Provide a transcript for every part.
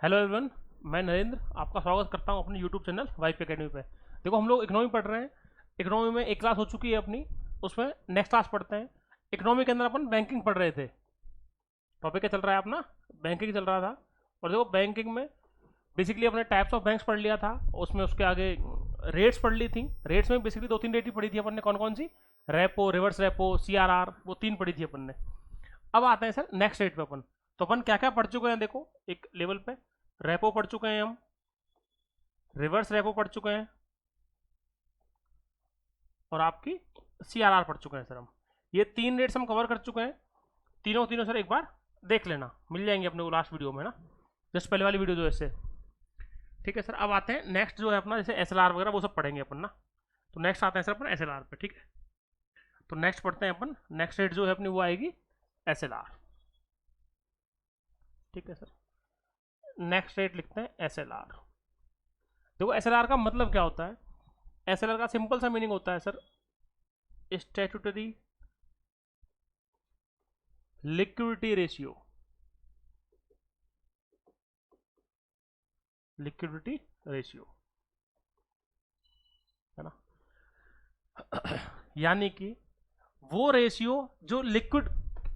Hello everyone, मैं नरेंद्र आपका स्वागत करता हूं अपने यूट्यूब चैनल वाइफ एकेडमी पे। देखो, हम लोग इकोनॉमी पढ़ रहे हैं। इकोनॉमी में एक क्लास हो चुकी है अपनी, उसमें नेक्स्ट क्लास पढ़ते हैं। इकोनॉमी के अंदर अपन बैंकिंग पढ़ रहे थे। टॉपिक क्या चल रहा है अपना? बैंकिंग चल रहा था। और देखो, बैंकिंग में बेसिकली अपने टाइप्स ऑफ बैंक्स पढ़ लिया था। उसमें उसके आगे रेट्स पढ़ ली थी। रेट्स में बेसिकली 2-3 रेट ही पढ़ी थी अपन ने। कौन कौन सी? रेपो, रिवर्स रेपो, CRR, वो 3 पढ़ी थी अपन ने। अब आते हैं सर नेक्स्ट रेट पे अपन। तो अपन क्या क्या पढ़ चुके हैं देखो एक लेवल पे। रेपो पढ़ चुके हैं हम, रिवर्स रेपो पढ़ चुके हैं, और आपकी CRR पढ़ चुके हैं सर हम। ये 3 रेट्स हम कवर कर चुके हैं। तीनों तीनों सर एक बार देख लेना, मिल जाएंगे अपने को लास्ट वीडियो में ना, जस्ट पहले वाली वीडियो जो ऐसे। ठीक है सर, अब आते हैं नेक्स्ट जो है अपना, जैसे SLR वगैरह वो सब पढ़ेंगे अपन ना। तो नेक्स्ट आते हैं सर अपन SLR पे। ठीक है, तो नेक्स्ट पढ़ते हैं अपन। नेक्स्ट रेट जो है अपनी वो आएगी SLR। ठीक है सर, नेक्स्ट रेट लिखते हैं SLR। देखो, SLR का मतलब क्या होता है? SLR का सिंपल सा मीनिंग होता है sir, statutory liquidity ratio. Liquidity ratio है ना। यानी कि वो रेशियो जो लिक्विड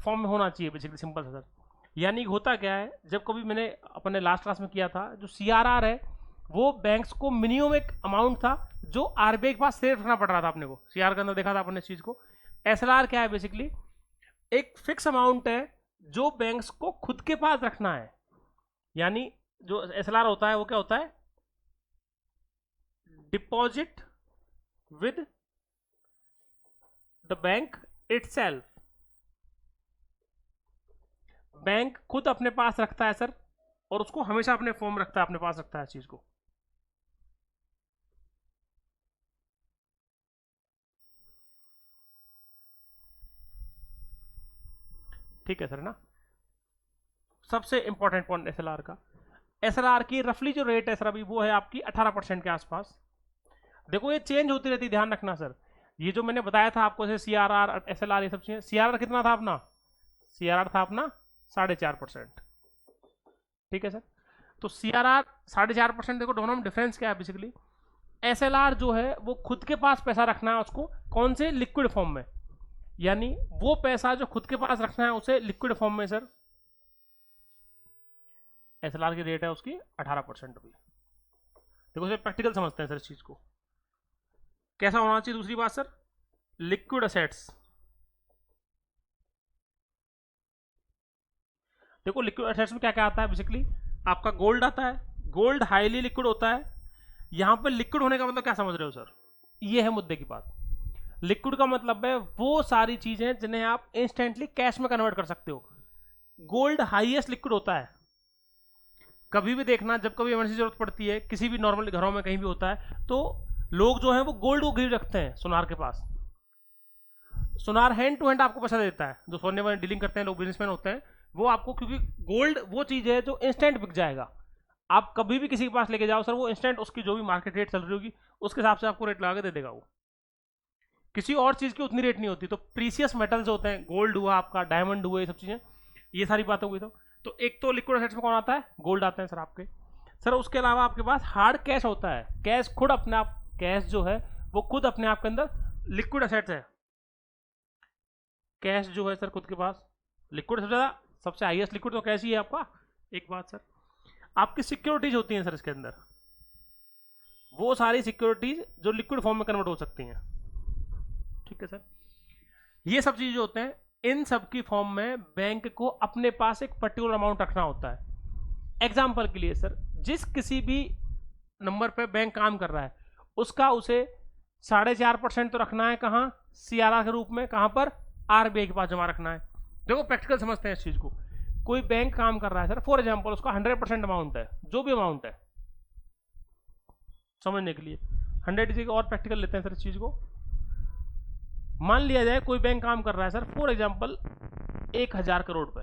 फॉर्म में होना चाहिए, बेसिकली सिंपल सा सर। यानी कि होता क्या है, जब कभी मैंने अपने लास्ट क्लास में किया था, जो CRR है वो बैंक्स को मिनिमम एक अमाउंट था जो RBI के पास सेव रखना पड़ रहा था अपने को। CRR के अंदर देखा था अपने इस चीज को। SLR क्या है? बेसिकली एक फिक्स अमाउंट है जो बैंक्स को खुद के पास रखना है। यानी जो SLR होता है वो क्या होता है? Deposit with the bank itself. Bank खुद अपने पास रखता है सर, और उसको हमेशा अपने फॉर्म रखता है, अपने पास रखता है इस चीज को। ठीक है सर ना। सबसे इंपॉर्टेंट पॉइंट SLR का, SLR की रफली जो रेट है सर अभी वो है आपकी 18% के आसपास। देखो, ये चेंज होती रहती है, ध्यान रखना सर। ये जो मैंने बताया था आपको, जैसे CRR, SLR, ये सब चीजें। CRR कितना था अपना? CRR था अपना 4.5%। ठीक है सर, तो CRR 4.5%। देखो दोनों में डिफरेंस क्या है बेसिकली? SLR जो है वो खुद के पास पैसा रखना है उसको, कौन से? लिक्विड फॉर्म में। यानी वो पैसा जो खुद के पास रखना है उसे लिक्विड फॉर्म में सर, SLR की रेट है उसकी 18% अभी। देखो सर, प्रैक्टिकल समझते हैं सर इस चीज को कैसा होना चाहिए। दूसरी बात सर, लिक्विड असेट्स। देखो, लिक्विड असेट्स में क्या क्या आता है बेसिकली? आपका गोल्ड आता है। गोल्ड हाईली लिक्विड होता है। यहां पर लिक्विड होने का मतलब क्या समझ रहे हो सर? ये है मुद्दे की बात। लिक्विड का मतलब है वो सारी चीजें जिन्हें आप इंस्टेंटली कैश में कन्वर्ट कर सकते हो। गोल्ड हाईएस्ट लिक्विड होता है। कभी भी देखना, जब कभी इमरजेंसी जरूरत पड़ती है, किसी भी नॉर्मल घरों में कहीं भी होता है, तो लोग जो है वो गोल्ड को गिरवी रखते हैं सुनार के पास। सुनार हैंड टू हैंड आपको पैसा देता है। जो सोने वाले डीलिंग करते हैं लोग, बिजनेसमैन होते हैं, वो आपको, क्योंकि गोल्ड वो चीज है जो इंस्टेंट बिक जाएगा। आप कभी भी किसी के पास लेके जाओ सर, वो इंस्टेंट उसकी जो भी मार्केट रेट चल रही होगी उसके हिसाब से आपको रेट लगा के दे देगा वो। किसी और चीज की उतनी रेट नहीं होती। तो प्रीसियस मेटल्स होते हैं, गोल्ड हुआ आपका, डायमंड हुआ, ये सब चीजें, ये सारी बातें हुई। तो एक तो लिक्विड असेट्स में कौन आता है? गोल्ड आता है सर आपके। सर उसके अलावा आपके पास हार्ड कैश होता है। कैश खुद अपने आप, कैश जो है वो खुद अपने आप के अंदर लिक्विड असेट्स है। कैश जो है सर खुद के पास लिक्विड, सबसे ज्यादा, सबसे हाईएस्ट लिक्विड तो कैश ही है आपका। एक बात सर, आपकी सिक्योरिटीज होती हैं सर इसके अंदर, वो सारी सिक्योरिटीज जो लिक्विड फॉर्म में कन्वर्ट हो सकती हैं। ठीक है सर, ये सब चीजें होते हैं। इन सब की फॉर्म में बैंक को अपने पास एक पर्टिकुलर अमाउंट रखना होता है। एग्जाम्पल के लिए सर, जिस किसी भी नंबर पे बैंक काम कर रहा है उसका उसे 4.5% तो रखना है। कहाँ? CRR के रूप में। कहाँ पर? RBI के पास जमा रखना है। देखो, प्रैक्टिकल समझते हैं इस चीज को। कोई बैंक काम कर रहा है सर, फॉर एग्जाम्पल उसका 100% अमाउंट है, जो भी अमाउंट है, समझने के लिए 100 और प्रैक्टिकल लेते हैं सर इस चीज को। मान लिया जाए कोई बैंक काम कर रहा है सर, फॉर एग्जाम्पल 1000 करोड़ पे।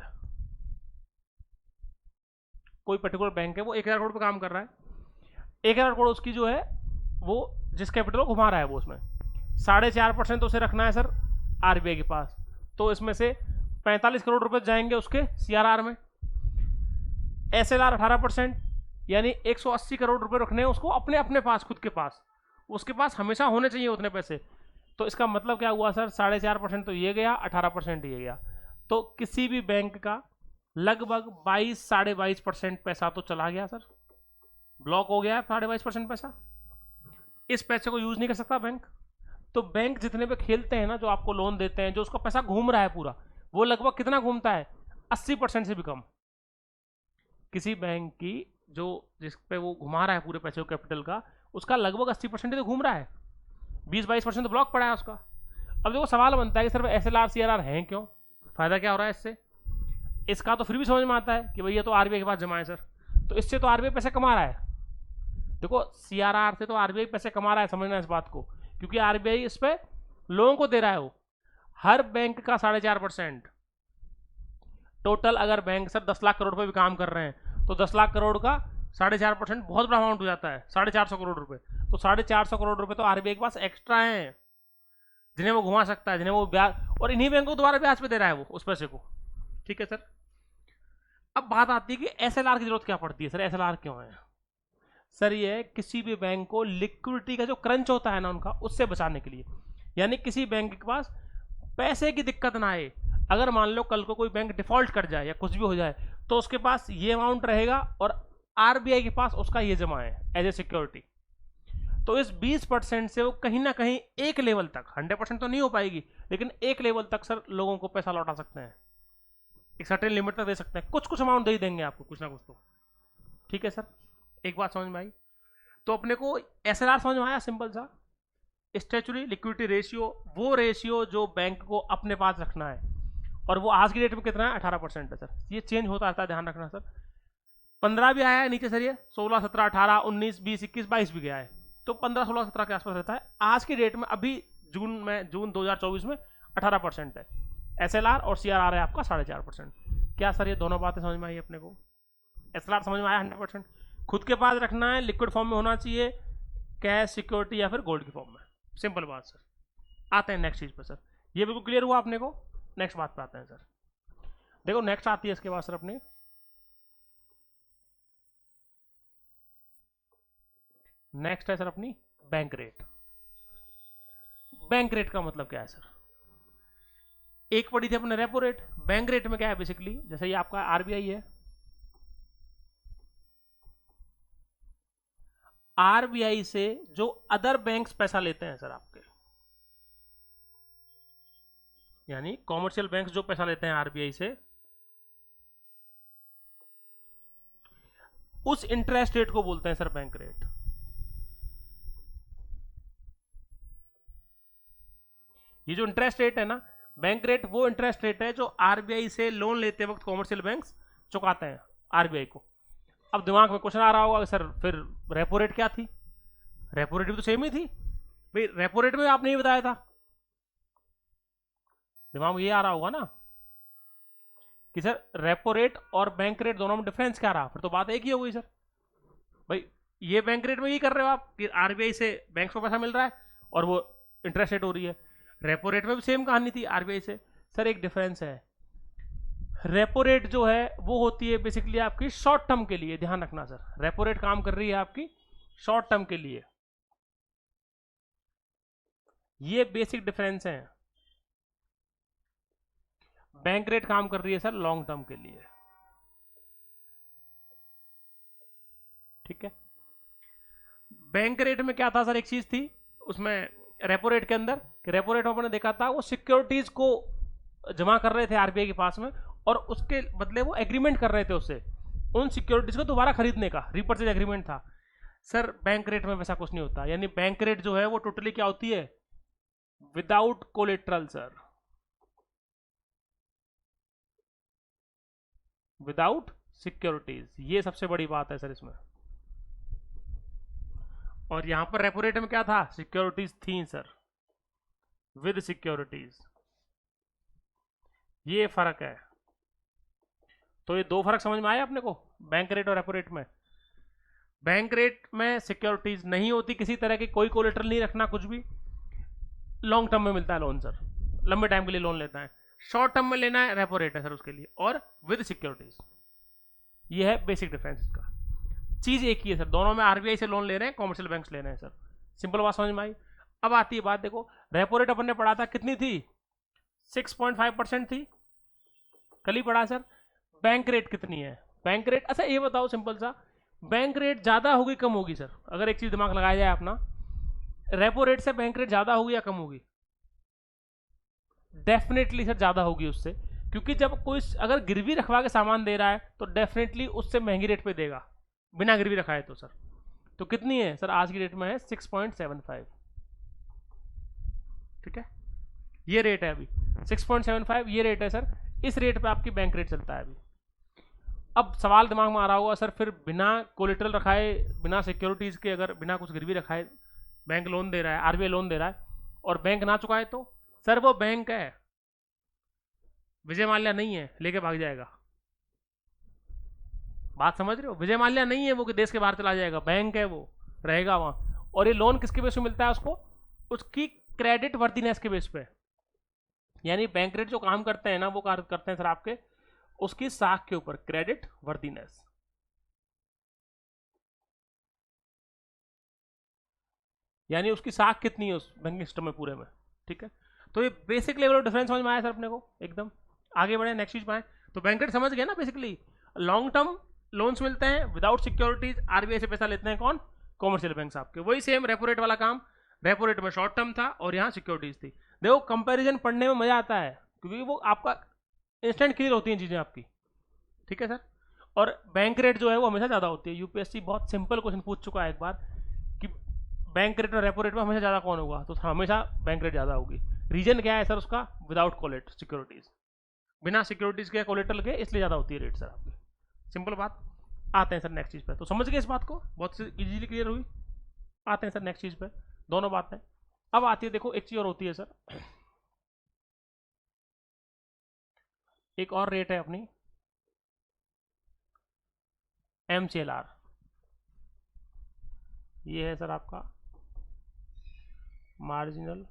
कोई पर्टिकुलर बैंक है वो 1000 करोड़ पे काम कर रहा है। 1000 करोड़ उसकी जो है, वो जिस कैपिटल को घुमा रहा है वो, उसमें 4.5% तो उसे रखना है सर RBI के पास। तो इसमें से 45 करोड़ रुपए जाएंगे उसके CRR में। SLR 18%, यानी 180 करोड़ रुपए रखने हैं उसको अपने अपने पास, खुद के पास, उसके पास हमेशा होने चाहिए उतने पैसे। तो इसका मतलब क्या हुआ सर, 4.5% तो ये गया, 18% ये गया। तो किसी भी बैंक का लगभग 22-22.5% पैसा तो चला गया सर, ब्लॉक हो गया है 22.5% पैसा। इस पैसे को यूज नहीं कर सकता बैंक। तो बैंक जितने पे खेलते हैं ना, जो आपको लोन देते हैं, जो उसका पैसा घूम रहा है पूरा, वो लगभग कितना घूमता है, 80% से भी कम। किसी बैंक की जो जिस पे वो घुमा रहा है पूरे पैसे को कैपिटल का, उसका लगभग 80% ही तो घूम रहा है, 20-22% तो ब्लॉक पड़ा है उसका। अब देखो सवाल बनता है कि सर SLR CRR हैं क्यों, फायदा क्या हो रहा है इससे? इसका तो फिर भी समझ में आता है कि भैया तो RBI के पास जमा है सर, तो इससे तो RBI पैसे कमा रहा है। देखो CRR से तो RBI पैसे कमा रहा है, समझना इस बात को, क्योंकि RBI इस पे लोगों को दे रहा है। वो हर बैंक का 4.5%। टोटल अगर बैंक सर 10 लाख करोड़ रुपए भी काम कर रहे हैं, तो 10 लाख करोड़ का 4.5% बहुत बड़ा अमाउंट हो जाता है, 450 करोड़ रुपए। तो 450 करोड़ रुपए तो RBI के पास एक्स्ट्रा हैं, जिन्हें वो घुमा सकता है, जिन्हें वो ब्याज, और इन्हीं बैंकों को दोबारा ब्याज पे दे रहा है वो उस पैसे को। ठीक है सर। अब बात आती है कि SLR की जरूरत क्या पड़ती है सर, SLR क्यों है? सर ये किसी भी बैंक को लिक्विडिटी का जो क्रंच होता है ना उनका, उससे बचाने के लिए। यानी किसी बैंक के पास पैसे की दिक्कत ना आए। अगर मान लो कल को कोई बैंक डिफॉल्ट कर जाए या कुछ भी हो जाए, तो उसके पास ये अमाउंट रहेगा और RBI के पास उसका ये जमा है एज ए सिक्योरिटी। तो इस 20% से वो कहीं ना कहीं एक लेवल तक, 100% तो नहीं हो पाएगी, लेकिन एक लेवल तक सर लोगों को पैसा लौटा सकते हैं, एक सर्टेन लिमिट तक दे सकते हैं, कुछ कुछ अमाउंट दे ही देंगे आपको, कुछ ना कुछ तो। ठीक है सर, एक बात समझ में आई? तो अपने को SLR समझ में आया, सिंपल सा, स्टैच्यूटरी लिक्विडिटी रेशियो, वो रेशियो जो बैंक को अपने पास रखना है, और वो आज की डेट में कितना है, 18% है सर। ये चेंज होता रहता है, ध्यान रखना सर। 15 भी आया है नीचे सर, ये 16, 17, 18, 19, 20, 21, 22 भी गया है, तो 15, 16, 17 के आसपास रहता है आज की डेट में। अभी जून 2024 में 18% है SLR, और CRR है आपका 4.5%। क्या सर ये दोनों बातें समझ में आई अपने को? SLR समझ में आया, 100% खुद के पास रखना है, लिक्विड फॉर्म में होना चाहिए, कैश, सिक्योरिटी या फिर गोल्ड की फॉर्म में। सिंपल बात सर। आते हैं नेक्स्ट चीज पे सर, ये बिल्कुल क्लियर हुआ अपने को? नेक्स्ट बात पे आते हैं सर। देखो नेक्स्ट आती है इसके बाद सर अपने, नेक्स्ट है सर अपनी बैंक रेट। बैंक रेट का मतलब क्या है सर? एक पड़ी थी अपने रेपो रेट। बैंक रेट में क्या है बेसिकली, जैसे ये आपका RBI है, RBI से जो अदर बैंक्स पैसा लेते हैं सर आपके, यानी कॉमर्शियल बैंक्स जो पैसा लेते हैं RBI से, उस इंटरेस्ट रेट को बोलते हैं सर बैंक रेट। ये जो इंटरेस्ट रेट है ना, बैंक रेट, वो इंटरेस्ट रेट है जो RBI से लोन लेते वक्त कॉमर्शियल बैंक्स चुकाते हैं RBI को। अब दिमाग में क्वेश्चन आ रहा होगा सर फिर रेपो रेट क्या थी? रेपो रेट भी तो सेम ही थी भाई, रेपो रेट में आपने ही बताया था। दिमाग में ये आ रहा होगा ना कि सर रेपो रेट और बैंक रेट दोनों में डिफरेंस क्या रहा, फिर तो बात एक ही हो गई सर। भाई ये बैंक रेट में ये कर रहे हो आप कि RBI से बैंक को पैसा मिल रहा है और वो इंटरेस्ट रेट हो रही है। रेपो रेट में भी सेम कहानी थी RBI से। सर एक डिफरेंस है, रेपो रेट जो है वो होती है बेसिकली आपकी शॉर्ट टर्म के लिए, ध्यान रखना सर। रेपो रेट काम कर रही है आपकी शॉर्ट टर्म के लिए, ये बेसिक डिफरेंस है। बैंक रेट काम कर रही है सर लॉन्ग टर्म के लिए। ठीक है, बैंक रेट में क्या था सर, एक चीज थी उसमें रेपो रेट के अंदर, कि रेपो रेट में आपने देखा था वो सिक्योरिटीज को जमा कर रहे थे RBI के पास में, और उसके बदले वो एग्रीमेंट कर रहे थे उससे, उन सिक्योरिटीज को दोबारा खरीदने का रीपर्चेज एग्रीमेंट था। सर बैंक रेट में वैसा कुछ नहीं होता, यानी बैंक रेट जो है वो टोटली क्या होती है, without collateral sir, without securities. ये सबसे बड़ी बात है सर इसमें। और यहां पर रेपो रेट में क्या था, सिक्योरिटीज थी सर, विद सिक्योरिटीज। ये फर्क है। तो ये दो फर्क समझ में आया अपने को बैंक रेट और रेपो रेट में। बैंक रेट में सिक्योरिटीज नहीं होती किसी तरह की, कोई कोलेटरल नहीं रखना कुछ भी, लॉन्ग टर्म में मिलता है लोन सर, लंबे टाइम के लिए लोन लेता है। शॉर्ट टर्म में लेना है रेपो रेट है सर उसके लिए, और विद सिक्योरिटीज। ये है बेसिक डिफरेंस इसका। चीज एक ही है सर, दोनों में आरबीआई से लोन ले रहे हैं, कॉमर्शियल बैंक ले रहे हैं सर। सिंपल बात समझ में आई। अब आती है बात, देखो रेपो रेट अपन ने पढ़ा था कितनी थी, 6.5% थी, कल ही पढ़ा सर। बैंक रेट कितनी है, बैंक रेट, अच्छा ये बताओ सिंपल सा, बैंक रेट ज्यादा होगी कम होगी सर, अगर एक चीज दिमाग लगाया जाए अपना, रेपो रेट से बैंक रेट ज्यादा होगी या कम होगी? डेफिनेटली सर ज्यादा होगी उससे, क्योंकि जब कोई अगर गिरवी रखवा के सामान दे रहा है तो डेफिनेटली उससे महंगी रेट पे देगा, बिना गिरवी रखाए तो सर। तो कितनी है सर, आज की डेट में है 6.75, ठीक है, ये रेट है अभी 6.75, ये रेट है सर, इस रेट पे आपकी बैंक रेट चलता है अभी। अब सवाल दिमाग में आ रहा होगा सर, फिर बिना कोलेटरल रखाए, बिना सिक्योरिटीज के, अगर बिना कुछ गिरवी रखाए बैंक लोन दे रहा है, आरबीआई लोन दे रहा है, और बैंक ना चुकाए तो सर वो बैंक है, विजय माल्या नहीं है लेके भाग जाएगा। बात समझ रहे हो, विजय माल्या नहीं है वो कि देश के बाहर चला जाएगा, बैंक है वो, रहेगा वहां। और ये लोन किसके बेस पे मिलता है उसको, उसकी क्रेडिट वर्दीनेस के बेस पे, यानी बैंक रेट जो काम करते हैं ना, वो कार्य करते हैं सर आपके उसकी साख के ऊपर, क्रेडिट वर्दीनेस। यानी उसकी साख कितनी है उस बैंकिंग सिस्टम में पूरे में, ठीक है। तो ये बेसिक लेवल ऑफ डिफरेंस समझ में आया सर अपने को एकदम। आगे बढ़े नेक्स्ट चीज पाए, तो बैंक रेट समझ गए ना, बेसिकली लॉन्ग टर्म लोन्स मिलते हैं विदाउट सिक्योरिटीज, आरबीआई से पैसा लेते हैं कौन, कॉमर्शियल बैंक आपके। वही सेम रेपो रेट वाला काम, रेपो रेट में शॉर्ट टर्म था और यहाँ सिक्योरिटीज थी। देखो कंपैरिजन पढ़ने में मजा आता है, क्योंकि वो आपका इंस्टेंट क्लियर होती हैं चीजें आपकी, ठीक है सर। और बैंक रेट जो है वो हमेशा ज़्यादा होती है। यूपीएससी बहुत सिंपल क्वेश्चन पूछ चुका है एक बार कि बैंक रेट और रेपो रेट में हमेशा ज़्यादा कौन होगा, तो हमेशा बैंक रेट ज़्यादा होगी। रीजन क्या है सर उसका, विदाउट कोलेट सिक्योरिटीज, बिना सिक्योरिटीज के कोलेटरल के, इसलिए ज़्यादा होती है रेट सर आपकी। सिंपल बात। आते हैं सर नेक्स्ट चीज़ पे, तो समझ गए इस बात को, बहुत इजीली क्लियर हुई। आते हैं सर नेक्स्ट चीज़ पे, दोनों बातें। अब आती है, देखो एक चीज़ और होती है सर, एक और रेट है अपनी MCLR, ये है सर आपका marginal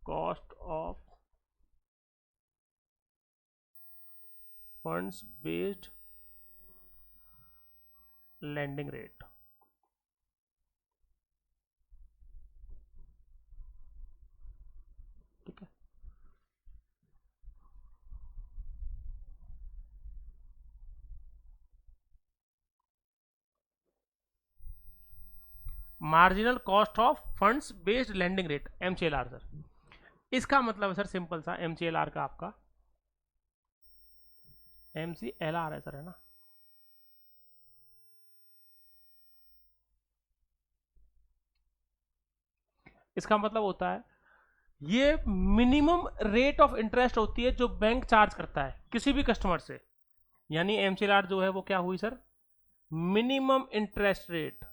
cost of funds based landing rate, ठीक है। Marginal cost of funds based landing rate, MCLR sir. इसका मतलब है सर सिंपल सा, MCLR का आपका MCLR है सर, है ना। इसका मतलब होता है ये मिनिमम रेट ऑफ इंटरेस्ट होती है जो बैंक चार्ज करता है किसी भी कस्टमर से। यानी MCLR जो है वो क्या हुई sir, minimum interest rate,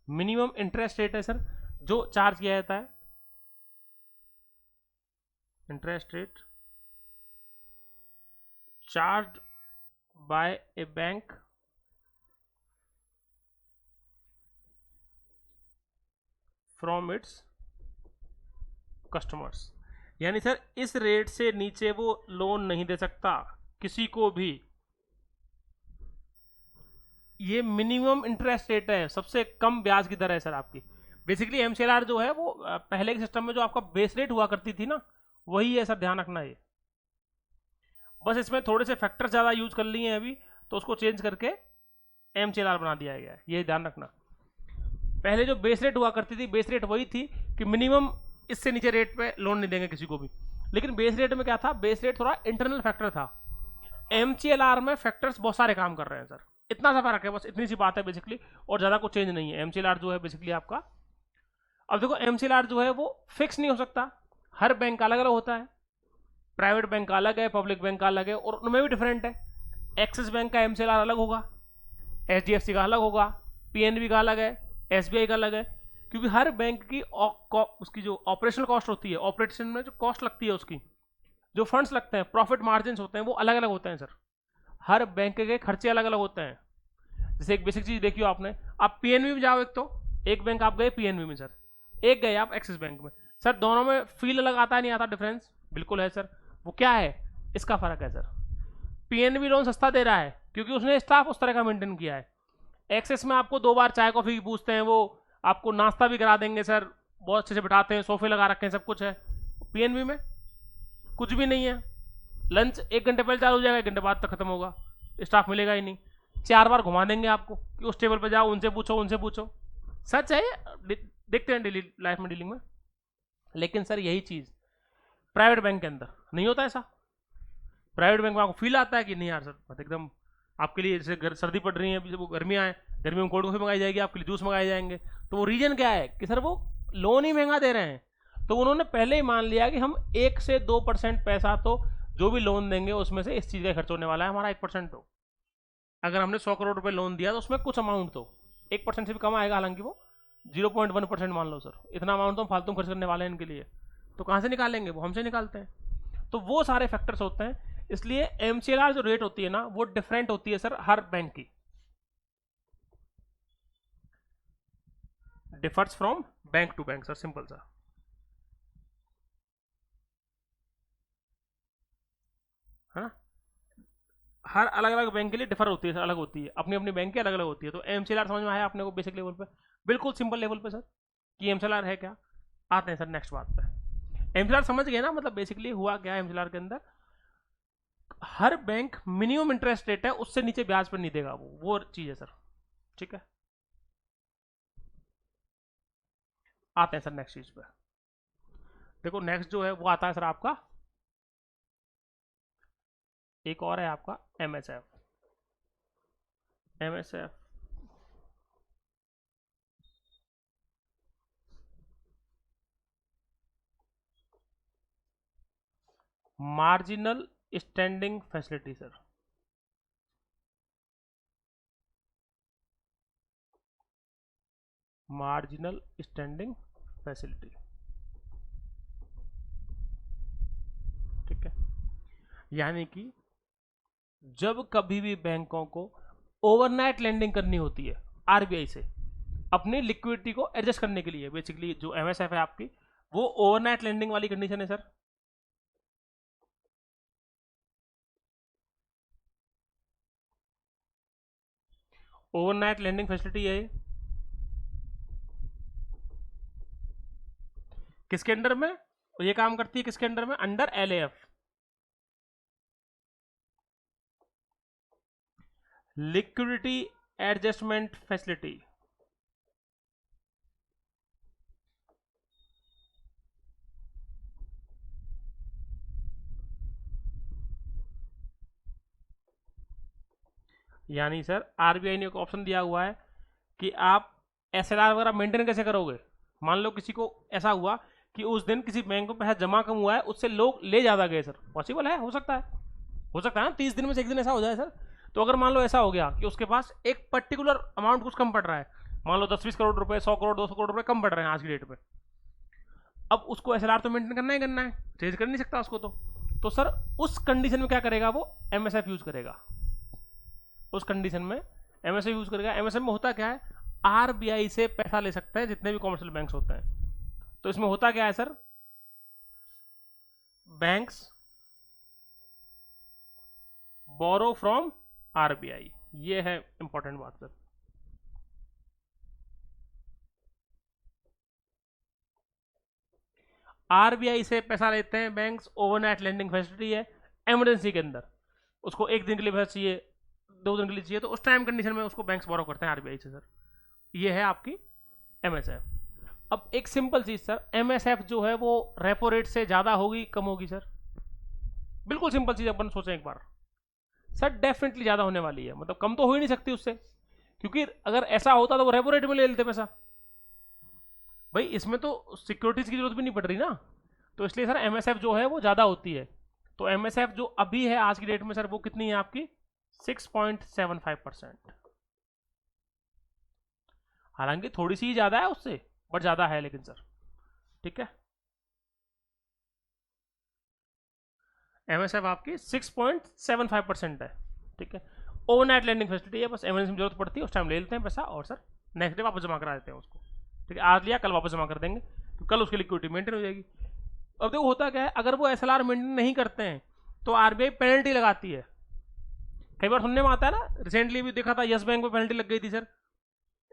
minimum interest rate है सर जो चार्ज किया जाता है, interest rate charge by A bank from its customers. यानी सर इस रेट से नीचे वो लोन नहीं दे सकता किसी को भी, ये मिनिमम इंटरेस्ट रेट है, सबसे कम ब्याज की दर है सर आपकी। बेसिकली MCLR जो है वो पहले के सिस्टम में जो आपका बेस रेट हुआ करती थी ना, वही है सर, ध्यान रखना ये। बस इसमें थोड़े से फैक्टर ज़्यादा यूज कर लिए हैं अभी, तो उसको चेंज करके MCLR बना दिया गया है, ये ध्यान रखना। पहले जो बेस रेट हुआ करती थी, बेस रेट वही थी कि मिनिमम इससे नीचे रेट पे लोन नहीं देंगे किसी को भी, लेकिन बेस रेट में क्या था, बेस रेट थोड़ा इंटरनल फैक्टर था। MCLR में फैक्टर्स बहुत सारे काम कर रहे हैं सर, इतना सा फर्क है, बस इतनी सी बात है बेसिकली, और ज़्यादा कुछ चेंज नहीं है। MCLR जो है बेसिकली आपका, अब देखो MCLR जो है वो फिक्स नहीं हो सकता, हर बैंक का अलग अलग होता है, प्राइवेट बैंक का अलग है, पब्लिक बैंक का अलग है, और उनमें भी डिफरेंट है। एक्सिस बैंक का MCLR अलग होगा, HDFC का अलग होगा, PNB का अलग है, SBI का अलग है, क्योंकि हर बैंक की उसकी जो ऑपरेशनल कॉस्ट होती है, ऑपरेशन में जो कॉस्ट लगती है उसकी, जो फंड्स लगते हैं, प्रॉफिट मार्जिन होते हैं, वो अलग अलग होते हैं सर। हर बैंक के खर्चे अलग अलग होते हैं। जैसे एक बेसिक चीज देखियो आपने, आप PNB में जाओ, एक बैंक आप गए PNB में सर, एक गए आप एक्सिस बैंक में। सर दोनों में फील अलग आता है, नहीं आता डिफरेंस? बिल्कुल है सर। वो क्या है? इसका फर्क है सर। पीएनबी लोन सस्ता दे रहा है क्योंकि उसने स्टाफ उस तरह का मेंटेन किया है। एक्सेस में आपको 2 बार चाय कॉफी पूछते हैं, वो आपको नाश्ता भी करा देंगे सर, बहुत अच्छे से बिठाते हैं, सोफे लगा रखे हैं, सब कुछ है। पीएनबी में कुछ भी नहीं है। लंच 1 घंटे पहले चालू हो जाएगा, 1 घंटे बाद तक खत्म होगा, स्टाफ मिलेगा ही नहीं। 4 बार घुमा देंगे आपको कि उस टेबल पर जाओ, उनसे पूछो, उनसे पूछो। सच है, देखते हैं डेली लाइफ में डीलिंग में। लेकिन सर यही चीज़ प्राइवेट बैंक के अंदर नहीं होता ऐसा। प्राइवेट बैंक में आपको फील आता है कि नहीं यार सर, मतलब एकदम आपके लिए, जैसे सर्दी पड़ रही है, अभी वो गर्मियाँ हैं, गर्मी में कोल्ड कॉफी मंगाई जाएगी, आपके लिए जूस मंगाए जाएंगे। तो वो रीजन क्या है कि सर वो लोन ही महंगा दे रहे हैं। तो उन्होंने पहले ही मान लिया कि हम 1 से 2% पैसा तो जो भी लोन देंगे उसमें से इस चीज़ का खर्च होने वाला है हमारा 1%। तो अगर हमने 100 करोड़ रुपए लोन दिया तो उसमें कुछ अमाउंट तो 1% से भी कम आएगा, हालांकि वो 0.1% मान लो सर, इतना अमाउंट तो हम फालतू खर्च करने वाले हैं इनके लिए। तो कहाँ से निकालेंगे? वो हमसे निकालते हैं। तो वो सारे फैक्टर्स होते हैं। इसलिए एमसीएलआर जो रेट होती है ना, वो डिफरेंट होती है सर हर बैंक की, differs from bank to bank sir, simple सा है ना। हर अलग अलग बैंक के लिए डिफर होती है सर, अलग होती है, अपनी अपनी बैंक की अलग अलग होती है। तो एमसीएलआर समझ में आया अपने को बेसिक लेवल पे, बिल्कुल सिंपल लेवल पे सर, कि एमसीएलआर है क्या। आते हैं सर नेक्स्ट बात पे। एमसीएलआर समझ गए ना, मतलब बेसिकली हुआ क्या है एमसीएलआर के अंदर, हर बैंक मिनिमम इंटरेस्ट रेट है, उससे नीचे ब्याज पर नहीं देगा, वो चीज है सर। ठीक है, आते हैं सर नेक्स्ट चीज पे। देखो नेक्स्ट जो है वो आता है सर आपका, एक और है आपका MSF. MSF marginal standing facility sir. Marginal standing facility, ठीक है। यानी कि जब कभी भी बैंकों को ओवरनाइट लेंडिंग करनी होती है आरबीआई से, अपनी लिक्विडिटी को एडजस्ट करने के लिए, बेसिकली जो एमएसएफ है आपकी, वो ओवरनाइट लेंडिंग वाली कंडीशन है सर। ओवरनाइट लेंडिंग फैसिलिटी है किसके अंडर में? ये काम करती है किसके अंडर में? Under LAF, liquidity adjustment facility. यानी सर आरबीआई ने एक ऑप्शन दिया हुआ है कि आप एसएलआर वगैरह मेंटेन कैसे करोगे। मान लो किसी को ऐसा हुआ कि उस दिन किसी बैंक में पैसा जमा कम हुआ है, उससे लोग ले ज़्यादा गए सर, पॉसिबल है, हो सकता है, हो सकता है ना 30 दिन में से एक दिन ऐसा हो जाए सर। तो अगर मान लो ऐसा हो गया कि उसके पास एक पर्टिकुलर अमाउंट कुछ कम पड़ रहा है, मान लो 10-20 करोड़ रुपए, 100 करोड़, 200 करोड़ रुपए कम पड़ रहे हैं आज की डेट में, अब उसको एसएलआर तो मेंटेन करना ही करना है, चेंज कर नहीं सकता उसको। तो सर उस कंडीशन में क्या करेगा वो? एमएसएफ यूज करेगा। उस कंडीशन में एमएसएफ यूज करेगा। एमएसएफ में होता क्या है, आरबीआई से पैसा ले सकते हैं जितने भी कॉमर्शियल बैंक्स होते हैं। तो इसमें होता क्या है sir, banks borrow from RBI, ये है इंपॉर्टेंट बात सर। आरबीआई से पैसा लेते हैं बैंक्स, ओवरनाइट लेंडिंग फैसिलिटी है, इमरजेंसी के अंदर उसको 1 दिन के लिए पैसा चाहिए, 2 दिन के लिए चाहिए, तो उस टाइम कंडीशन में उसको बैंक्स बोरो करते हैं आरबीआई से सर। ये है आपकी एमएसएफ। अब एक सिंपल चीज सर, एमएसएफ जो है वो रेपो रेट से ज्यादा होगी कम होगी सर? बिल्कुल सिंपल चीज अपन सोचें एक बार सर, डेफिनेटली ज्यादा होने वाली है, मतलब कम तो हो ही नहीं सकती उससे, क्योंकि अगर ऐसा होता तो वो रेपो रेट में ले लेते पैसा। भाई इसमें तो सिक्योरिटीज की जरूरत भी नहीं पड़ रही ना, तो इसलिए सर एमएसएफ जो है वो ज्यादा होती है। तो एमएसएफ जो अभी है आज की डेट में सर, वो कितनी है आपकी? 6.75%। हालांकि थोड़ी सी ही ज्यादा है उससे, बट ज्यादा है लेकिन सर, ठीक है। एमएसएफ आपकी 6.75% है, ठीक है। ओवरनाइट लैंडिंग फैसिलिटी है, बस इमरजेंसी में जरूरत पड़ती है उस टाइम ले लेते हैं पैसा, और सर नेक्स्ट डे वापस जमा करा देते हैं उसको। ठीक है, आज लिया कल वापस जमा कर देंगे, तो कल उसकी लिक्विडिटी मेंटेन हो जाएगी। अब देखो होता क्या है, अगर वो एसएलआर मेंटेन नहीं करते हैं तो आरबीआई पेनल्टी लगाती है। कई बार सुनने में आता है ना, रिसेंटली भी देखा था यस बैंक में पेनल्टी लग गई थी सर,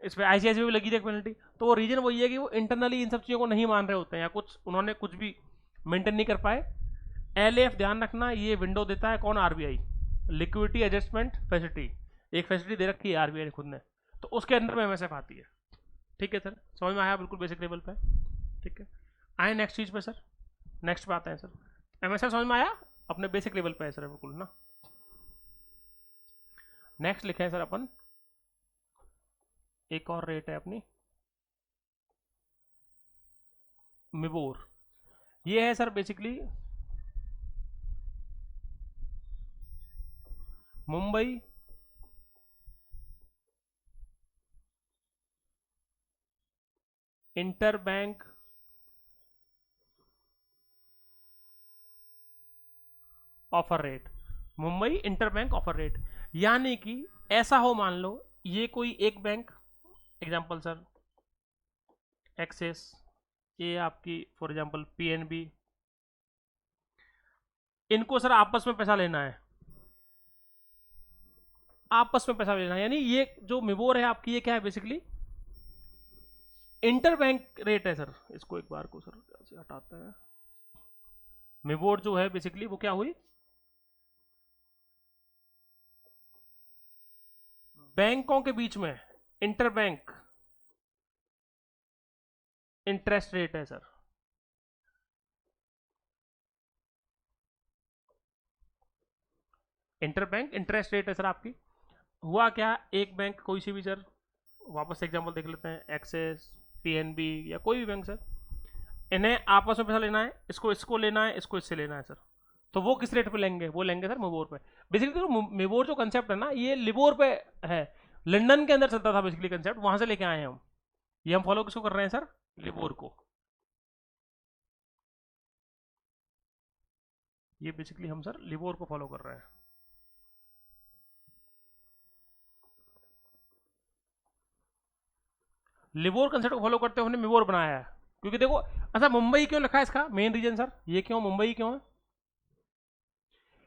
इस पर आईसीआईसीआई भी लगी थी पेनल्टी। तो वो रीजन वही है कि वो इंटरनली इन सब चीज़ों को नहीं मान रहे होते हैं, या कुछ उन्होंने कुछ भी मेंटेन नहीं कर पाए। एलएएफ ध्यान रखना, ये विंडो देता है कौन, आरबीआई, लिक्विडिटी एडजस्टमेंट फैसिलिटी, एक फैसिलिटी दे रखी है आरबीआई ने खुद ने, तो उसके अंदर में एमएसएफ आती है। ठीक है सर, समझ में आया बिल्कुल बेसिक लेवल पे। ठीक है, आए नेक्स्ट चीज़ पे सर, नेक्स्ट पे आते हैं सर। एमएसएफ समझ में आया, अपने बेसिक लेवल पे है सर बिल्कुल ना। नेक्स्ट लिखे हैं सर अपन, एक और रेट है अपनी मिबोर। ये है sir basically Mumbai inter bank offer rate, Mumbai inter bank offer rate. यानी कि ऐसा हो, मान लो ये कोई एक बैंक, एग्जांपल सर एक्सेस, ये आपकी फॉर एग्जांपल पीएनबी, इनको सर आपस में पैसा लेना है, आपस में पैसा लेना है। यानी ये जो मिबोर है आपकी, ये क्या है बेसिकली इंटर बैंक रेट है सर। इसको एक बार को सर ऐसे हटाते हैं, मिबोर जो है बेसिकली वो क्या हुई, बैंकों के बीच में इंटर बैंक इंटरेस्ट रेट है sir. Inter bank interest rate है सर आपकी। हुआ क्या, एक बैंक कोई सी भी सर, वापस एग्जांपल देख लेते हैं, एक्सेस, पीएनबी या कोई भी बैंक सर, इन्हें आपस में पैसा लेना है, इसको इसको लेना है, इसको इससे लेना है सर। तो वो किस रेट पे लेंगे, वो लेंगे सर मिबोर पे। बेसिकली तो मिबोर जो कंसेप्ट है ना, ये लिबोर पे है, लंदन के अंदर चलता था बेसिकली कंसेप्ट, वहां से लेके आए हैं हम। ये हम फॉलो किसको कर रहे हैं सर, लिबोर को। ये बेसिकली हम सर लिबोर को फॉलो कर रहे हैं। लिबोर कंसेप्ट को फॉलो करते हुए हमने मिबोर बनाया है। क्योंकि देखो, अच्छा मुंबई क्यों लिखा है इसका मेन रीजन सर, ये क्यों मुंबई क्यों है,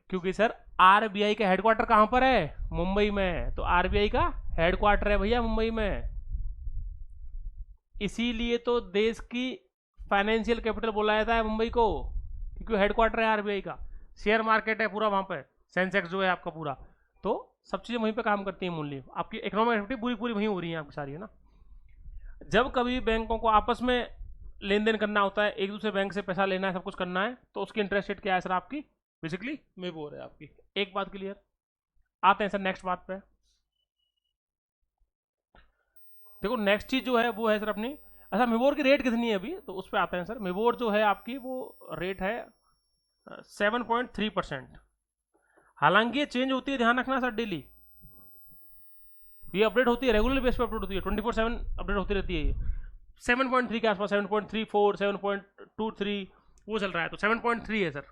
क्योंकि सर आरबीआई का हेडक्वार्टर कहां पर है, मुंबई में, तो आरबीआई का हेडक्वार्टर है भैया मुंबई में। इसीलिए तो देश की फाइनेंशियल कैपिटल बोला जाता है मुंबई को, क्योंकि हेडक्वार्टर है आरबीआई का, शेयर मार्केट है पूरा वहां पे, सेंसेक्स जो है आपका पूरा, तो सब चीजें वहीं पे काम करती हैं, मूल्य आपकी इकोनॉमिक एक्टिविटी पूरी पूरी वहीं हो रही है आपकी सारी, है ना। जब कभी बैंकों को आपस में लेन देन करना होता है, एक दूसरे बैंक से पैसा लेना है, सब कुछ करना है, तो उसकी इंटरेस्ट रेट क्या है सर आपकी, बेसिकली मिबोर है आपकी। एक बात क्लियर, आते हैं सर नेक्स्ट बात पे। देखो नेक्स्ट चीज जो है वो है सर अपनी, अच्छा मिबोर की रेट कितनी है अभी, तो उस पर आते हैं सर। मिबोर जो है आपकी वो रेट है 7.3%। हालांकि ये चेंज होती है, ध्यान रखना सर, डेली ये अपडेट होती है, रेगुलर बेस पे अपडेट होती है, 24/7 अपडेट होती रहती है ये। 7.3 के आसपास, 7.34, 7.23 वो चल रहा है, तो 7.3 है सर।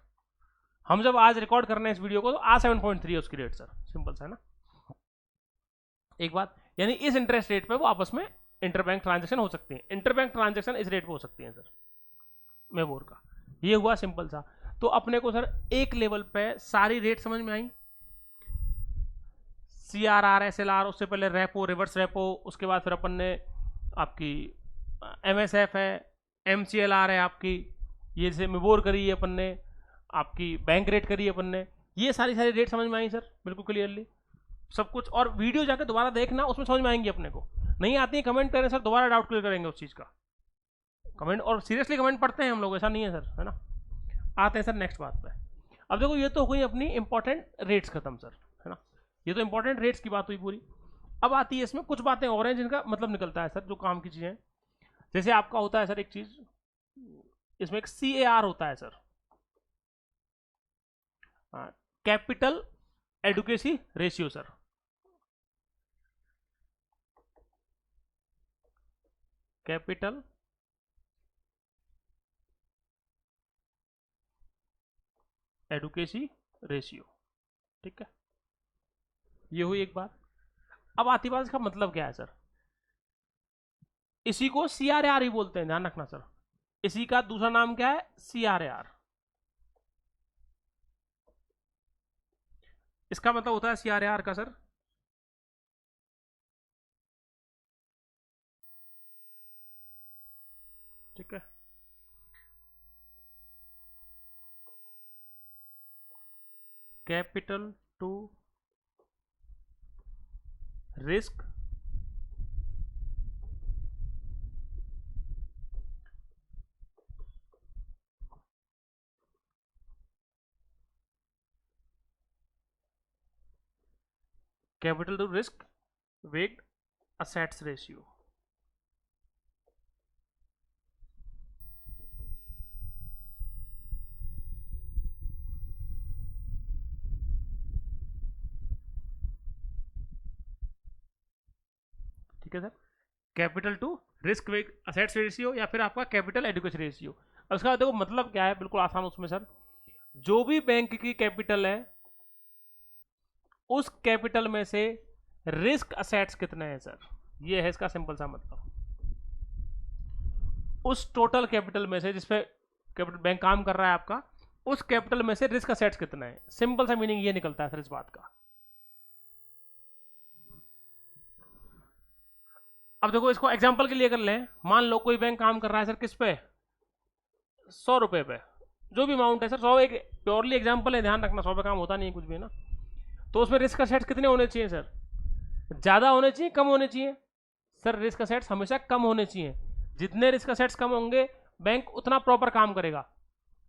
हम जब आज रिकॉर्ड कर रहे हैं इस वीडियो को, तो आज 7.3 है उसकी रेट सर, सिंपल सा है ना। एक बात, यानी इस इंटरेस्ट रेट पे वो आपस में इंटरबैंक ट्रांजेक्शन हो सकती है, इंटरबैंक ट्रांजेक्शन इस रेट पे हो सकती है सर मेबोर का। ये हुआ सिंपल सा। तो अपने को सर एक लेवल पे सारी रेट समझ में आई, CRR SLR, उससे पहले रेपो, रिवर्स रेपो, उसके बाद फिर अपन ने आपकी MSF है, MCLR है आपकी, ये जैसे मिबोर करी है अपन ने, आपकी बैंक रेट करी है अपन ने, ये सारी सारी रेट समझ में आई सर बिल्कुल क्लियरली सब कुछ। और वीडियो जाकर दोबारा देखना, उसमें समझ में आएंगी अपने को, नहीं आती है कमेंट करें सर, दोबारा डाउट क्लियर करेंगे उस चीज़ का, कमेंट, और सीरियसली कमेंट पढ़ते हैं हम लोग, ऐसा नहीं है सर, है ना। आते हैं सर नेक्स्ट बात पे। अब देखो ये तो हुई अपनी इंपॉर्टेंट रेट्स खत्म सर, है ना, ये तो इंपॉर्टेंट रेट्स की बात हुई पूरी। अब आती है इसमें कुछ बातें और हैं जिनका मतलब निकलता है सर, जो काम की चीज़ें, जैसे आपका होता है सर एक चीज़, इसमें एक CAR होता है sir, capital adequacy ratio sir. Capital adequacy ratio, ठीक है, ये हुई एक बात। अब आती बात, इसका मतलब क्या है सर, इसी को CRAR ही बोलते हैं, ध्यान रखना सर। इसी का दूसरा नाम क्या है? CRAR। इसका मतलब होता है CRAR का सर, ठीक है, capital to risk capital to risk weight assets ratio. ठीक है sir, capital to risk weight assets ratio या फिर आपका कैपिटल एडिक्वेसी रेशियो। अब उसका देखो मतलब क्या है, बिल्कुल आसान उसमें सर, जो भी बैंक की कैपिटल है उस कैपिटल में से रिस्क असेट्स कितने हैं सर, ये है इसका सिंपल सा मतलब। उस टोटल कैपिटल में से जिसपे कैपिटल बैंक काम कर रहा है आपका, उस कैपिटल में से रिस्क असेट्स कितने हैं, सिंपल सा मीनिंग ये निकलता है सर इस बात का। अब देखो इसको एग्जांपल के लिए कर लें, मान लो कोई बैंक काम कर रहा है सर किस पे, 100 रुपए पे, जो भी अमाउंट है सर 100, एक प्योरली एग्जांपल है, ध्यान रखना 100 पे काम होता नहीं है कुछ भी ना। तो उसमें रिस्क असेट्स कितने होने चाहिए सर, ज़्यादा होने चाहिए कम होने चाहिए? सर रिस्क असेट्स हमेशा कम होने चाहिए। जितने रिस्क असेट्स कम होंगे बैंक उतना प्रॉपर काम करेगा।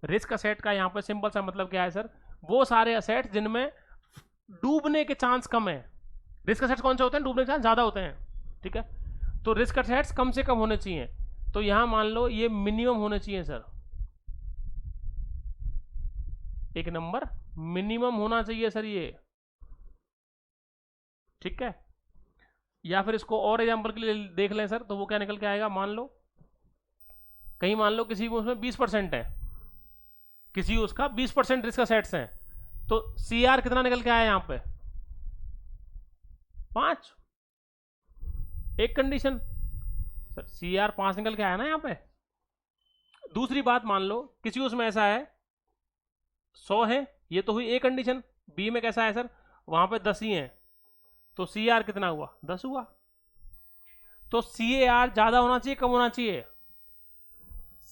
रिस्क असेट का यहाँ पर सिंपल सा मतलब क्या है सर, वो सारे असेट्स जिनमें डूबने के चांस कम है। रिस्क असेट्स कौन से होते हैं, डूबने के चांस ज़्यादा होते हैं, ठीक है। तो रिस्क असेट्स कम से कम होने चाहिए, तो यहां मान लो ये मिनिमम होने चाहिए सर, एक नंबर मिनिमम होना चाहिए सर ये, ठीक है। या फिर इसको और एग्जांपल के लिए देख लें सर, तो वो क्या निकल के आएगा, मान लो कहीं मान लो किसी को उसमें 20% है, किसी उसका 20% रिस्क असेट्स हैं, तो CR कितना निकल के आया यहाँ पे, 5। एक कंडीशन सर, CR 5 निकल के आया ना यहाँ पे। दूसरी बात, मान लो किसी उसमें ऐसा है 100 है, ये तो हुई एक कंडीशन। बी में कैसा है सर, वहां पे 10 ही है, तो CR कितना हुआ, 10 हुआ। तो CAR ज्यादा होना चाहिए कम होना चाहिए,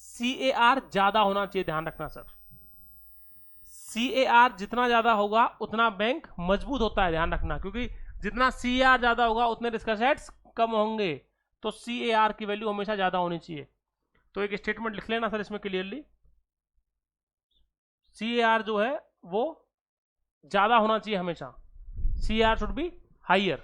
CAR ज्यादा होना चाहिए, ध्यान रखना सर। CAR जितना ज्यादा होगा उतना बैंक मजबूत होता है, ध्यान रखना, क्योंकि जितना CAR ज्यादा होगा उतने रिस्क असेट्स कम होंगे, तो CAR की वैल्यू हमेशा ज्यादा होनी चाहिए। तो एक स्टेटमेंट लिख लेना सर इसमें क्लियरली, CAR जो है वो ज्यादा होना चाहिए हमेशा, CAR शुड बी हाइयर,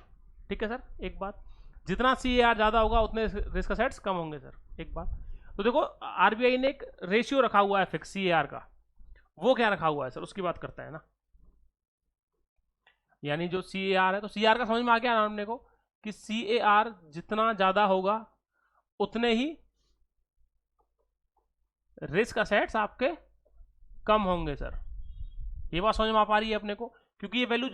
ठीक है सर। एक बात, जितना CAR ज्यादा होगा उतने रिस्क असेट्स कम होंगे सर, एक बात। तो देखो RBI ने एक रेशियो रखा हुआ है फिक्स CAR का, वो क्या रखा हुआ है सर, उसकी बात करते हैं ना। यानी जो CAR है, तो CAR का समझ में आ गया ना हमने को, कि CAR जितना ज्यादा होगा उतने ही रिस्क असेट्स आपके कम होंगे सर। ये बात समझ में आ पा रही है अपने को, क्योंकि ये वैल्यू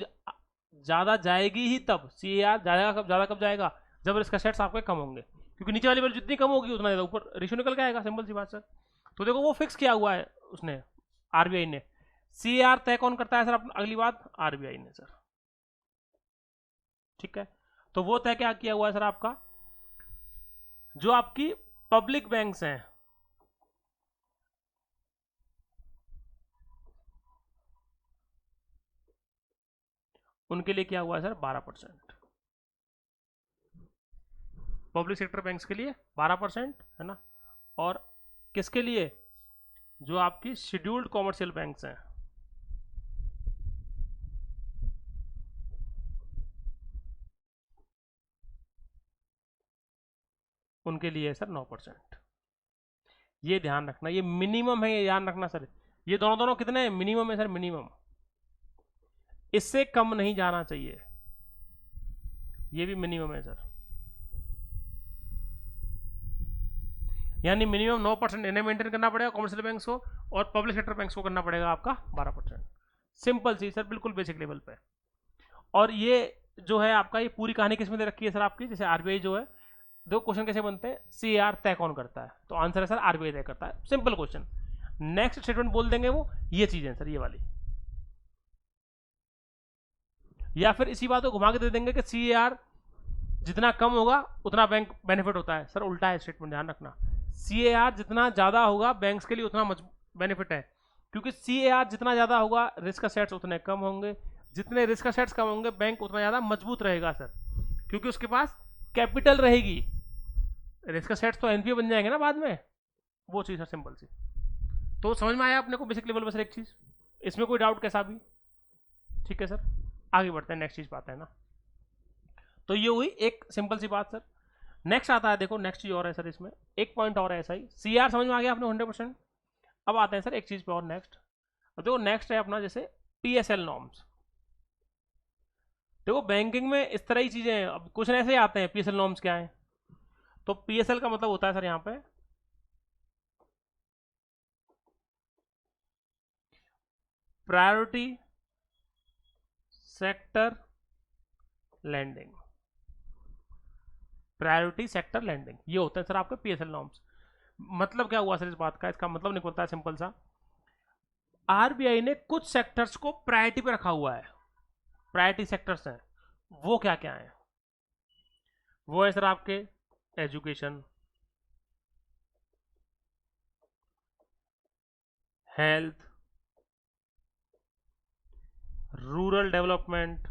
ज्यादा जाएगी ही तब, CAR जाएगा कब, ज्यादा कब जाएगा, जब रिस्क असेट्स आपके कम होंगे, क्योंकि नीचे वाली वैल्यू जितनी कम होगी उतना ज्यादा ऊपर रेशियो निकल के आएगा, सिंपल सी बात सर। तो देखो वो फिक्स किया हुआ है उसने, RBI ने। CAR तय कौन करता है सर, अगली बात, RBI ने सर, ठीक है। तो वो तय क्या किया हुआ है सर आपका, जो आपकी पब्लिक बैंक्स हैं उनके लिए क्या हुआ है सर, 12%। पब्लिक सेक्टर बैंक्स के लिए 12% है ना, और किसके लिए, जो आपकी शेड्यूल्ड कॉमर्शियल बैंक्स हैं उनके लिए है सर 9%। ये ध्यान रखना, ये मिनिमम है, ये ध्यान रखना सर। ये दोनों दोनों कितने हैं, मिनिमम है सर, मिनिमम, इससे कम नहीं जाना चाहिए, ये भी मिनिमम है सर। यानी मिनिमम 9% इन्हें मेंटेन करना पड़ेगा कॉमर्शियल बैंक्स को, और पब्लिक सेक्टर बैंक्स को करना पड़ेगा आपका 12%। सिंपल सी सर, बिल्कुल बेसिक लेवल पे। और ये जो है आपका, ये पूरी कहानी किसमें दे रखी है सर आपकी, जैसे RBI जो है दो क्वेश्चन कैसे बनते हैं, CAR तय कौन करता है, तो आंसर है सर RBI तय करता है, सिंपल क्वेश्चन। नेक्स्ट स्टेटमेंट बोल देंगे वो ये चीजें सर, ये वाली, या फिर इसी बात को घुमा के दे देंगे कि CAR जितना कम होगा उतना बैंक बेनिफिट होता है, सर उल्टा है स्टेटमेंट, ध्यान रखना। CAR जितना ज्यादा होगा बैंक्स के लिए उतना बेनिफिट है, क्योंकि CAR जितना ज्यादा होगा रिस्क असेट्स उतने कम होंगे, जितने रिस्क असेट्स कम होंगे बैंक उतना ज्यादा मजबूत रहेगा सर, क्योंकि उसके पास कैपिटल रहेगी। रिस्क असेट्स तो NPA बन जाएंगे ना बाद में, वो चीज़ है सिंपल सी। तो समझ में आया अपने को बेसिक लेवल पर सर एक चीज़, इसमें कोई डाउट कैसा भी? ठीक है सर, आगे बढ़ते हैं, नेक्स्ट चीज़ पाते हैं ना। तो ये हुई एक सिंपल सी बात सर। नेक्स्ट आता है, देखो नेक्स्ट चीज़ और है सर, इसमें एक पॉइंट और है ऐसा ही। CAR समझ में आ गया आपने 100%। अब आते हैं सर एक चीज़ पे और नेक्स्ट। देखो नेक्स्ट है अपना जैसे PSL नॉर्म्स। देखो बैंकिंग में इस तरह ही चीज़ें हैं, अब क्वेश्चन ऐसे ही आते हैं PSL नॉर्म्स क्या है। तो PSL का मतलब होता है सर यहाँ पे priority sector lending, priority sector lending, ये होते हैं सर आपके PSL नॉर्म्स। मतलब क्या हुआ सर इस बात का, इसका मतलब निकलता है सिंपल सा, RBI ने कुछ सेक्टर्स को प्रायोरिटी पे रखा हुआ है। प्रायोरिटी सेक्टर्स हैं वो क्या क्या है, वो है सर आपके education, health, rural development,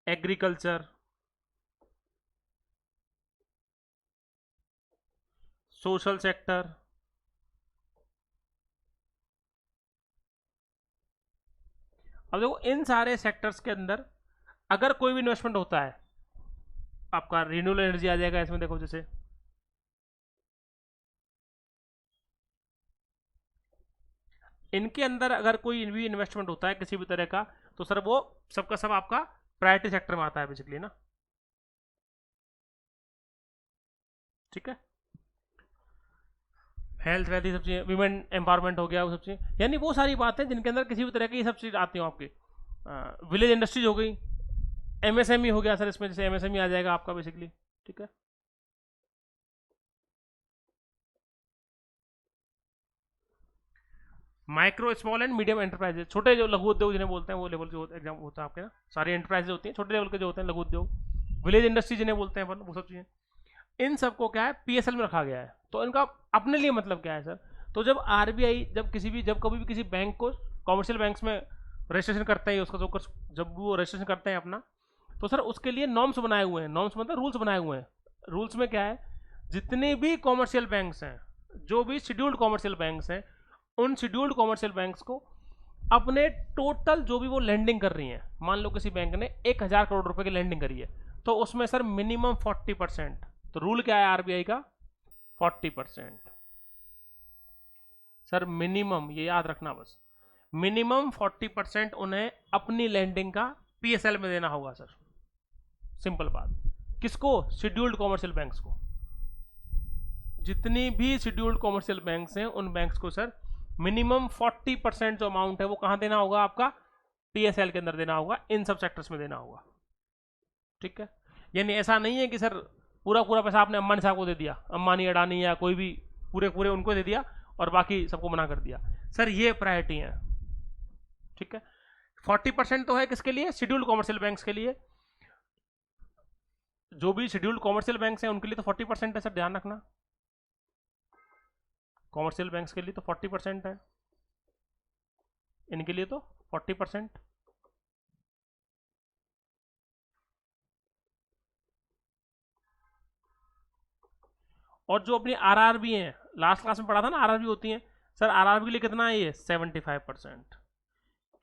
agriculture, social sector. अब देखो इन सारे सेक्टर्स के अंदर अगर कोई भी इन्वेस्टमेंट होता है, आपका रिन्यूएबल एनर्जी आ जाएगा इसमें, देखो जैसे इनके अंदर अगर कोई भी इन्वेस्टमेंट होता है किसी भी तरह का, तो सर वो सबका सब आपका प्रायोरिटी सेक्टर में आता है बेसिकली ना। ठीक है, हेल्थ वेल्थ सब चीज़ें, वीमेन एम्पावरमेंट हो गया, वो सब चीज़ें, यानी वो सारी बातें जिनके अंदर किसी भी तरह की ये सब चीज़ आती हो आपकी। विलेज इंडस्ट्रीज हो गई, MSME हो गया सर इसमें, जैसे MSME आ जाएगा आपका बेसिकली। ठीक है, micro small and medium enterprises, छोटे जो लघु उद्योग जिन्हें बोलते हैं, वो लेवल जो एग्जाम होता है आपके ना, सारी एंटरप्राइजेज होती हैं छोटे लेवल के जो होते हैं लघु उद्योग, विलेज इंडस्ट्री जिन्हें बोलते हैं अपन, वो सब चीज़ें, इन सबको क्या है PSL में रखा गया है। तो इनका अपने लिए मतलब क्या है सर, तो जब RBI जब कभी भी किसी बैंक को कॉमर्शियल बैंक्स में रजिस्ट्रेशन करते हैं, उसका जब वो रजिस्ट्रेशन करते हैं अपना, तो सर उसके लिए नॉर्म्स बनाए हुए हैं। नॉर्म्स मतलब रूल्स बनाए हुए हैं। रूल्स में क्या है, जितने भी कॉमर्शियल बैंक्स हैं, जो भी शेड्यूल्ड कॉमर्शियल बैंक्स हैं, उन शेड्यूल्ड कॉमर्शियल बैंक्स को अपने टोटल जो भी वो लैंडिंग कर रही हैं, मान लो किसी बैंक ने 1000 करोड़ रुपए की लैंडिंग करी है, तो उसमें सर मिनिमम 40%, तो रूल क्या है RBI का, 40%। सर मिनिमम, ये याद रखना बस, मिनिमम 40% उन्हें अपनी लैंडिंग का PSL में देना होगा सर, सिंपल बात। किसको, शेड्यूल्ड कॉमर्शियल बैंक्स को। जितनी भी शेड्यूल्ड कॉमर्शियल बैंक्स हैं उन बैंक्स को सर मिनिमम 40% जो अमाउंट है वो कहाँ देना होगा, आपका PSL के अंदर देना होगा, इन सब सेक्टर्स में देना होगा। ठीक है, यानी ऐसा नहीं है कि सर पूरा पूरा पैसा आपने अंबानी साहब को दे दिया, अंबानी अडानी या कोई भी पूरे पूरे उनको दे दिया और बाकी सबको मना कर दिया, सर ये प्रायोरिटी है। ठीक है, 40% तो है किसके लिए, शेड्यूल्ड कॉमर्शियल बैंक्स के लिए, जो भी शेड्यूल्ड कॉमर्शियल बैंक्स हैं उनके लिए तो 40% है सर, ध्यान रखना। कॉमर्शियल बैंक्स के लिए तो 40% है, इनके लिए तो 40%। और जो अपनी RRB हैं, लास्ट क्लास में पढ़ा था ना RRB होती हैं, सर RRB के लिए कितना है ये, 75%।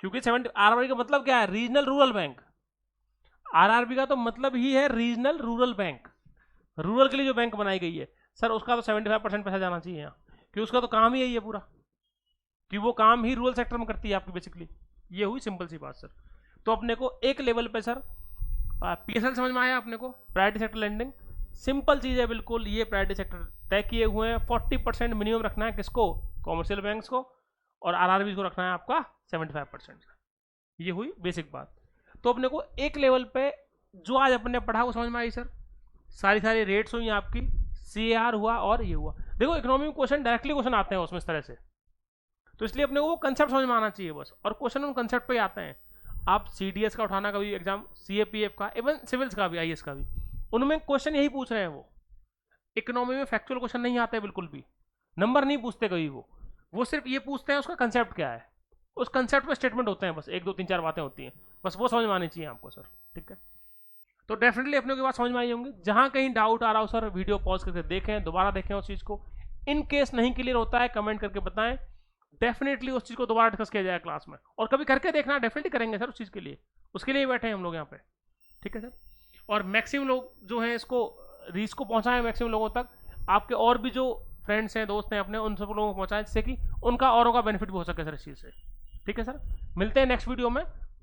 क्योंकि 70 RRB का मतलब क्या है, रीजनल रूरल बैंक। RRB का तो मतलब ही है रीजनल रूरल बैंक, रूरल के लिए जो बैंक बनाई गई है सर, उसका तो 75% पैसा जाना चाहिए यहाँ, कि उसका तो काम ही है ये पूरा, कि वो काम ही रूरल सेक्टर में करती है आपकी बेसिकली। ये हुई सिंपल सी बात सर। तो अपने को एक लेवल पे सर PSL समझ में आया अपने को, प्रायोरिटी सेक्टर लैंडिंग, सिंपल चीज़ है बिल्कुल। ये प्रायोरिटी सेक्टर तय किए हुए हैं, 40% मिनिमम रखना है किसको, कॉमर्शियल बैंक्स को, और RRBs को रखना है आपका 75%। ये हुई बेसिक बात। तो अपने को एक लेवल पे जो आज अपने पढ़ा वो समझ में आई सर, सारी रेट्स हुई आपकी, CAR हुआ और ये हुआ। देखो इकोनॉमी में क्वेश्चन डायरेक्टली क्वेश्चन आते हैं उसमें इस तरह से, तो इसलिए अपने को वो कंसेप्ट समझ में आना चाहिए बस, और क्वेश्चन उन कंसेप्ट पे ही आते हैं। आप CDS का उठाना कभी एग्जाम, CAPF का, इवन सिविल्स का भी, IAS का भी, उनमें क्वेश्चन यही पूछ रहे हैं वो। इकोनॉमी में फैक्चुअल क्वेश्चन नहीं आते बिल्कुल भी, नंबर नहीं पूछते कभी वो सिर्फ ये पूछते हैं उसका कंसेप्ट क्या है, उस कंसेप्ट पे स्टेटमेंट होते हैं बस, 1 2 3 4 बातें होती हैं, बस वो समझ में आनी चाहिए आपको सर। ठीक है, तो डेफिनेटली अपने को बात समझ में आई होंगी। जहां कहीं डाउट आ रहा हो सर, वीडियो पॉज करके देखें, दोबारा देखें उस चीज़ को। इन केस नहीं क्लियर होता है कमेंट करके बताएं, डेफिनेटली उस चीज़ को दोबारा डिस्कस किया जाएगा क्लास में, और कभी करके देखना, डेफिनेटली करेंगे सर उस चीज़ के लिए, उसके लिए बैठे हैं हम लोग यहाँ पे। ठीक है सर, और मैक्सिमम लोग जो हैं इसको रीच को पहुँचाएं मैक्सिमम लोगों तक, आपके और भी जो फ्रेंड्स हैं, दोस्त हैं अपने, उन सब लोगों को पहुँचाएं, जिससे कि उनका औरों का बेनिफिट भी हो सके सर इस चीज़ से। ठीक है सर, मिलते हैं नेक्स्ट वीडियो में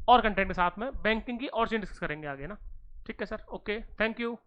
और कंटेंट के साथ में, बैंकिंग की और चीज़ डिस्कस करेंगे आगे ना। ठीक है सर, ओके, थैंक यू।